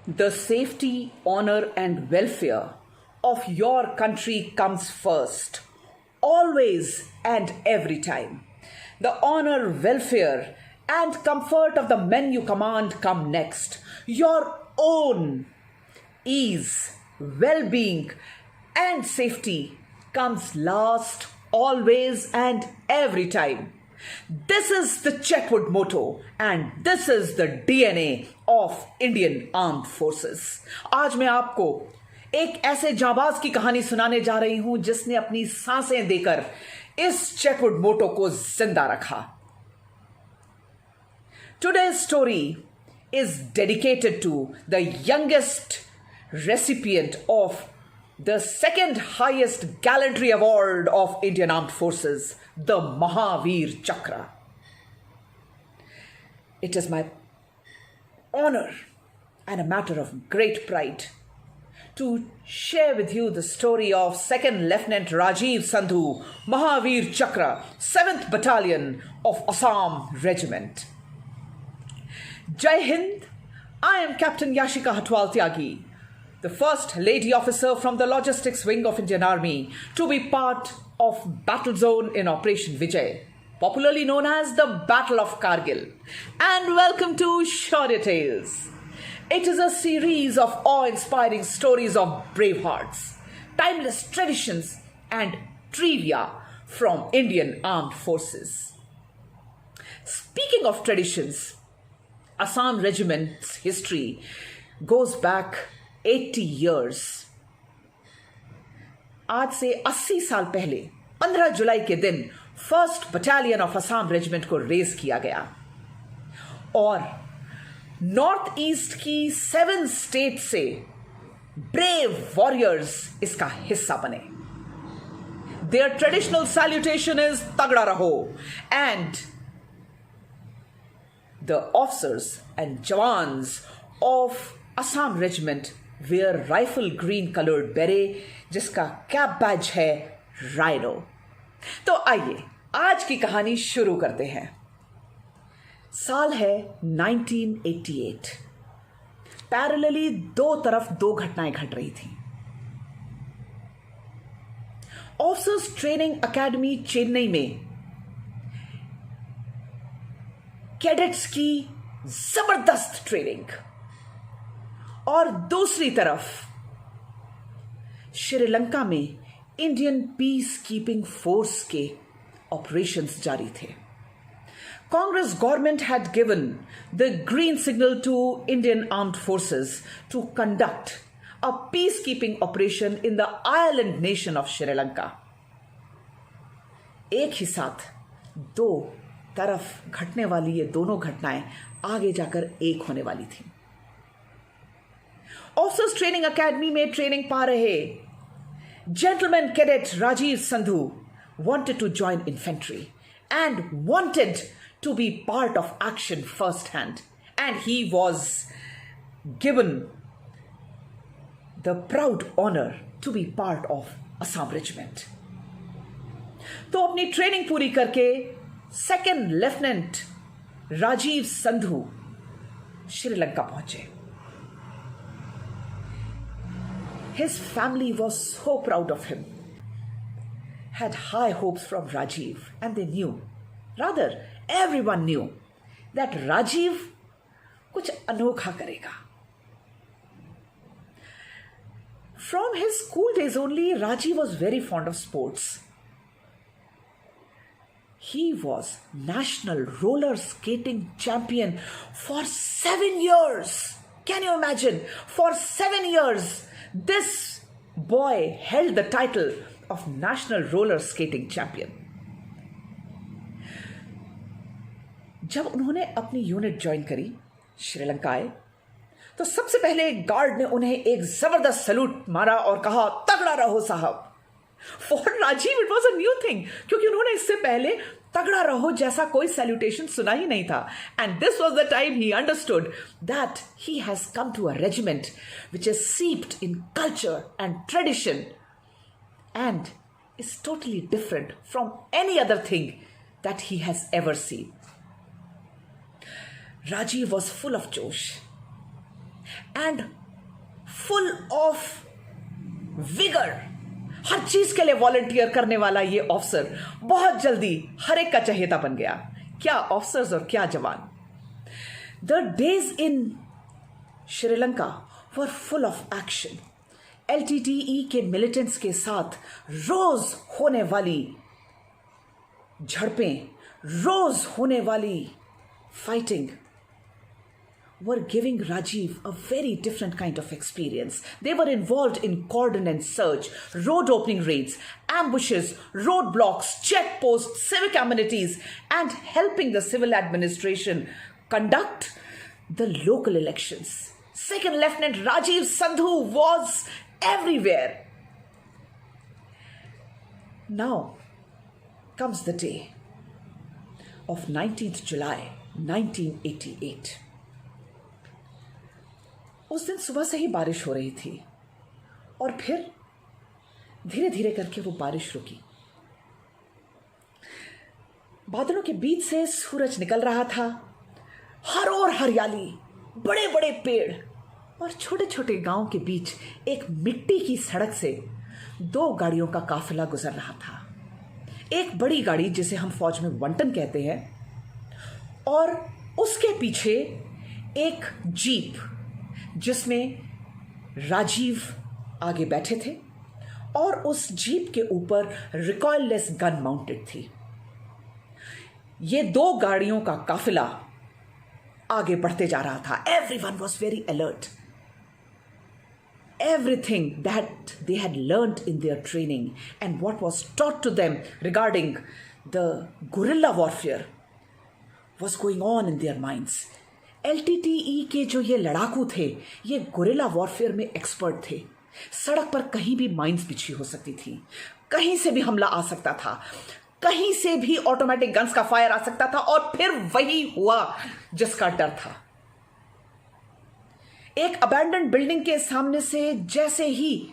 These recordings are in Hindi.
The safety, honor, and welfare of your country comes first, always and every time. The honor, welfare, and comfort of the men you command come next. Your own ease, well being, and safety comes last, always and every time. This is the Chetwood motto and this is the DNA of Indian Armed Forces. आज मैं आपको एक ऐसे जाबाज की कहानी सुनाने जा रही हूं जिसने अपनी सांसें देकर इस चेटवुड मोटो को जिंदा रखा. Today's story is dedicated to the youngest recipient of the second highest gallantry award of Indian Armed Forces, the Mahavir Chakra. It is my honor and a matter of great pride to share with you the story of 2nd Lieutenant Rajiv Sandhu, Mahavir Chakra, 7th Battalion of Assam Regiment. Jai Hind, I am Captain Yashika Hatwal Tyagi, the first lady officer from the logistics wing of Indian Army to be part of Battle Zone in Operation Vijay, popularly known as the Battle of Kargil. And welcome to Shaurya Tales. It is a series of awe-inspiring stories of brave hearts, timeless traditions and trivia from Indian Armed Forces. Speaking of traditions, Assam Regiment's history goes back 80 years. आज से 80 साल पहले 15 जुलाई के दिन 1st battalion of Assam regiment को रेज किया गया और नॉर्थ ईस्ट की 7 स्टेट से ब्रेव वॉरियर्स इसका हिस्सा बने. Their traditional salutation is तगड़ा रहो and the officers and jawans of Assam Regiment wear rifle green colored beret जिसका कैप बैज है राइनो. तो आइए आज की कहानी शुरू करते हैं. साल है 1988. पैरेलली दो तरफ दो घटनाएं घट रही थी. ऑफिसर्स ट्रेनिंग एकेडमी चेन्नई में कैडेट्स की जबरदस्त ट्रेनिंग और दूसरी तरफ श्रीलंका में इंडियन पीस कीपिंग फोर्स के ऑपरेशंस जारी थे. Congress government had given the green signal to Indian Armed Forces to conduct a peacekeeping operation in the island nation of Sri Lanka. एक ही साथ दो तरफ घटने वाली ये दोनों घटनाएं आगे जाकर एक होने वाली थी. ऑफिसर्स ट्रेनिंग एकेडमी में ट्रेनिंग पा रहे gentleman cadet Rajiv Sandhu wanted to join infantry and wanted to be part of action first hand, and he was given the proud honor to be part of Assam Regiment. तो अपनी ट्रेनिंग पूरी करके 2nd लेफ्टिनेंट राजीव संधू श्रीलंका पहुंचे. His family was so proud of him, had high hopes from Rajiv, and they knew, rather everyone knew, that Rajiv कुछ अनोखा करेगा. From his school days only, Rajiv was very fond of sports. He was national roller skating champion for 7 years. Can you imagine? For 7 years, this boy held the title of national roller skating champion. जब उन्होंने अपनी यूनिट ज्वाइन करी, श्रीलंका आए, तो सबसे पहले गार्ड ने उन्हें एक जबरदस्त सैल्यूट मारा और कहा तगड़ा रहो साहब. For Rajiv it was a new thing, क्योंकि उन्होंने इससे पहले तगड़ा रहो जैसा कोई सैल्यूटेशन सुना ही नहीं था. And this was the time he understood that he has come to a regiment which is steeped in culture and tradition and is totally different from any other thing that he has ever seen. Rajiv was full of josh and full of vigour, हर चीज के लिए वॉलंटियर करने वाला ये ऑफिसर बहुत जल्दी हर एक का चहेता बन गया। क्या ऑफिसर्स और क्या जवान। The days in Sri Lanka were full of action. LTTE के मिलिटेंट्स के साथ रोज होने वाली झड़पें, रोज होने वाली fighting were giving Rajiv a very different kind of experience. They were involved in cordon and search, road opening raids, ambushes, roadblocks, checkposts, civic amenities, and helping the civil administration conduct the local elections. Second Lieutenant Rajiv Sandhu was everywhere. Now comes the day of 19th July 1988. उस दिन सुबह से ही बारिश हो रही थी और फिर धीरे धीरे करके वो बारिश रुकी। बादलों के बीच से सूरज निकल रहा था। हर ओर हरियाली, बड़े बड़े पेड़ और छोटे छोटे गांव के बीच एक मिट्टी की सड़क से 2 गाड़ियों का काफिला गुजर रहा था। एक बड़ी गाड़ी जिसे हम फौज में वंटन कहते हैं और उसके पीछे एक जीप जिसमें राजीव आगे बैठे थे और उस जीप के ऊपर रिकॉइललेस गन माउंटेड थी। ये 2 गाड़ियों का काफिला आगे बढ़ते जा रहा था। Everyone was very alert. Everything that they had learned in their training and what was taught to them regarding the guerrilla warfare was going on in their minds. LTTE के जो ये लड़ाकू थे, ये गुरिल्ला वॉरफेयर में एक्सपर्ट थे। सड़क पर कहीं भी माइंस बिछी हो सकती थी, कहीं से भी हमला आ सकता था, कहीं से भी ऑटोमेटिक गन्स का फायर आ सकता था और फिर वही हुआ जिसका डर था। एक अबैंडन्ड बिल्डिंग के सामने से जैसे ही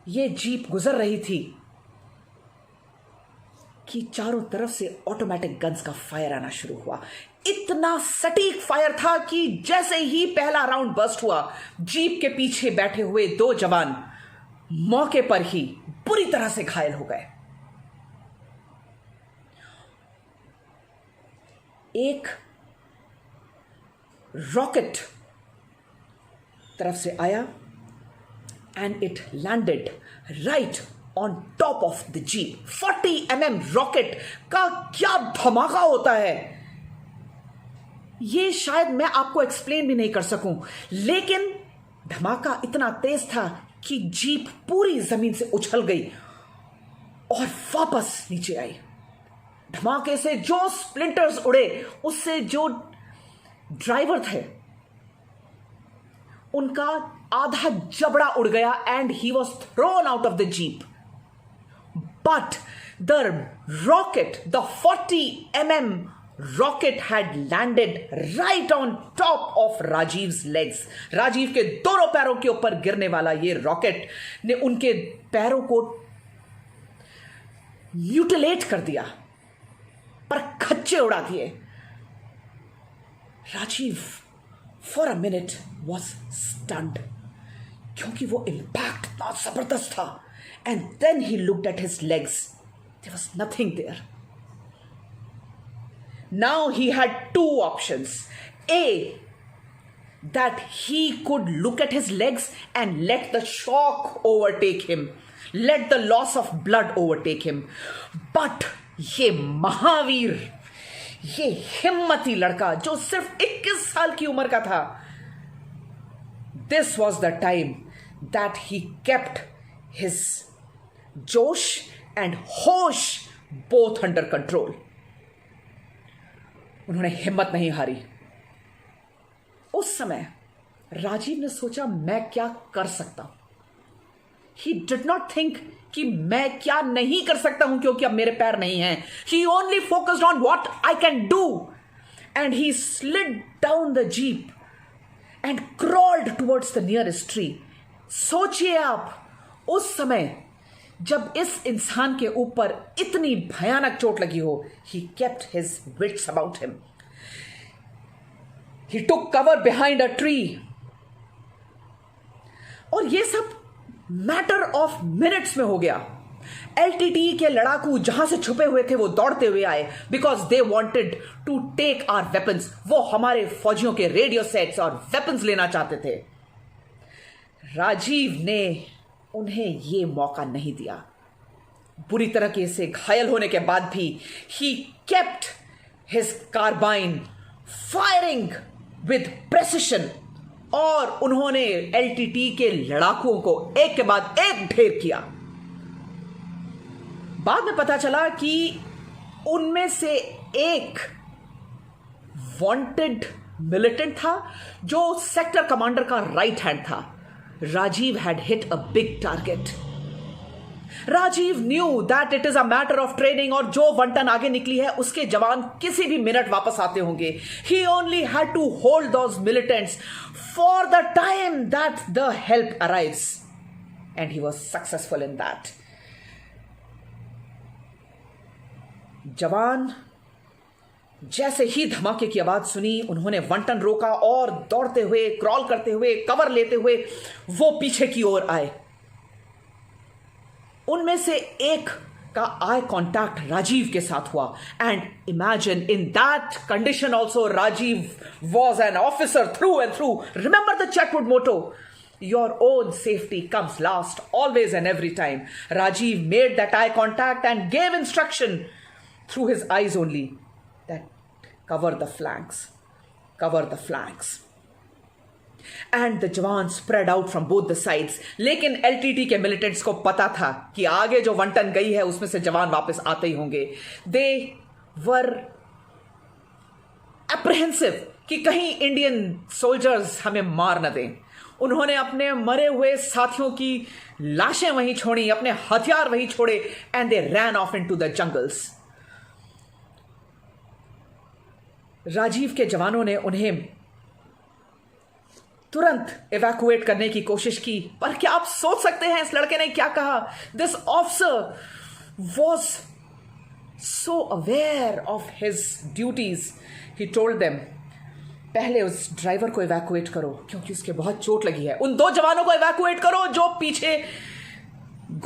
ये जीप गुजर रही थी कि चारों तरफ से ऑटोमेटिक गन्स का फायर आना शुरू हुआ। इतना सटीक फायर था कि जैसे ही पहला राउंड बस्ट हुआ, जीप के पीछे बैठे हुए 2 जवान मौके पर ही बुरी तरह से घायल हो गए। एक रॉकेट तरफ से आया and it landed right on top of the jeep. 40 mm rocket का क्या धमाका होता है ये शायद मैं आपको एक्सप्लेन भी नहीं कर सकूं, लेकिन धमाका इतना तेज था कि जीप पूरी जमीन से उछल गई और वापस नीचे आई। धमाके से जो स्प्लिंटर्स उड़े, उससे जो ड्राइवर थे उनका आधा जबड़ा उड़ गया and he was thrown out of the jeep. But the rocket, the 40 mm rocket had landed right on top of Rajiv's legs. Rajiv के दोनों पैरों के ऊपर गिरने वाला ये रॉकेट ने उनके पैरों को म्यूटिलेट कर दिया, पर खच्चे उड़ा दिए। Rajiv for a minute was stunned, क्योंकि वो इंपैक्ट इतना जबरदस्त था। And then he looked at his legs, there was nothing there. Now he had 2 options. A, that he could look at his legs and let the shock overtake him, let the loss of blood overtake him. But ये महावीर, ये हिम्मती लड़का जो सिर्फ 21 साल की उम्र का था, this was the time that he kept his जोश and होश both under control. उन्होंने हिम्मत नहीं हारी। उस समय राजीव ने सोचा मैं क्या कर सकता हूं। ही डिड नॉट थिंक कि मैं क्या नहीं कर सकता हूं क्योंकि अब मेरे पैर नहीं हैं। He only focused on what I can do and he slid down the jeep and crawled towards the nearest tree. सोचिए आप, उस समय जब इस इंसान के ऊपर इतनी भयानक चोट लगी हो, he kept his wits about him. He took cover behind a tree और ये सब मैटर ऑफ मिनट्स में हो गया। एलटीटी के लड़ाकू जहां से छुपे हुए थे वो दौड़ते हुए आए because they wanted to take our weapons. वो हमारे फौजियों के रेडियो सेट्स और वेपन्स लेना चाहते थे। राजीव ने उन्हें ये मौका नहीं दिया। बुरी तरह से घायल होने के बाद भी he kept his carbine firing with precision, और उन्होंने एलटीटी के लड़ाकुओं को एक के बाद एक ढेर किया। बाद में पता चला कि उनमें से एक वांटेड मिलिटेंट था जो सेक्टर कमांडर का राइट हैंड था। Rajiv had hit a big target. Rajiv knew that it is a matter of training, और जो वंटन आगे निकली है उसके जवान किसी भी मिनट वापस आते होंगे। He only had to hold those militants for the time that the help arrives, and he was successful in that. जवान जैसे ही धमाके की आवाज सुनी, उन्होंने वंटन रोका और दौड़ते हुए, क्रॉल करते हुए, कवर लेते हुए वो पीछे की ओर आए। उनमें से एक का आई कॉन्टैक्ट राजीव के साथ हुआ, and imagine in that condition also Rajiv was an officer through and through. Remember the Chetwode motto, your own safety comes last always and every time. Rajiv made that eye contact and gave instruction through his eyes only that cover the flanks, cover the flanks. And the jawans spread out from both the sides. लेकिन एलटीटी के मिलिटेंट्स को पता था कि आगे जो वंटन गई है उसमें से जवान वापस आते ही होंगे। They were apprehensive कि कहीं इंडियन सोल्जर्स हमें मार न दें। उन्होंने अपने मरे हुए साथियों की लाशें वहीं छोड़ी, अपने हथियार वहीं छोड़े, and they ran off into the jungles. Rajiv के जवानों ने उन्हें तुरंत इवैक्यूएट करने की कोशिश की, पर क्या आप सोच सकते हैं इस लड़के ने क्या कहा? This officer was so aware of his duties. He told them, पहले उस ड्राइवर को इवैक्यूएट करो क्योंकि उसके बहुत चोट लगी है। उन दो जवानों को इवैक्यूएट करो जो पीछे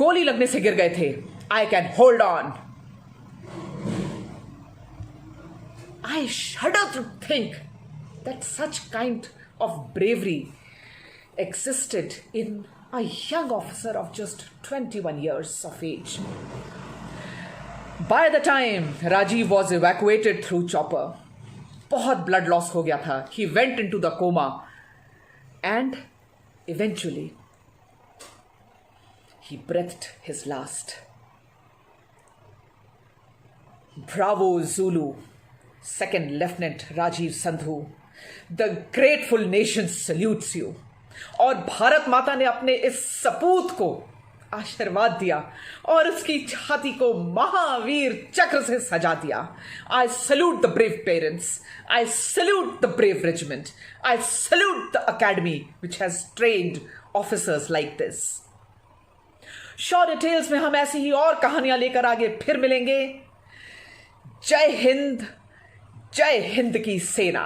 गोली लगने से गिर गए थे। I can hold on. I shudder to think that such kind of bravery existed in a young officer of just 21 years of age. By the time Rajiv was evacuated through chopper, बहुत blood loss हो गया था. He went into the coma and eventually he breathed his last. Bravo Zulu, Second Lieutenant Rajiv Sandhu. The grateful nation salutes you. और भारत माता ने अपने इस सपूत को आशीर्वाद दिया और उसकी छाती को महावीर चक्र से सजा दिया. I salute the brave parents. I salute the brave regiment. I salute the academy which has trained officers like this. Shaurya tales में हम ऐसी ही और कहानियां लेकर आगे फिर मिलेंगे. जय हिंद की सेना.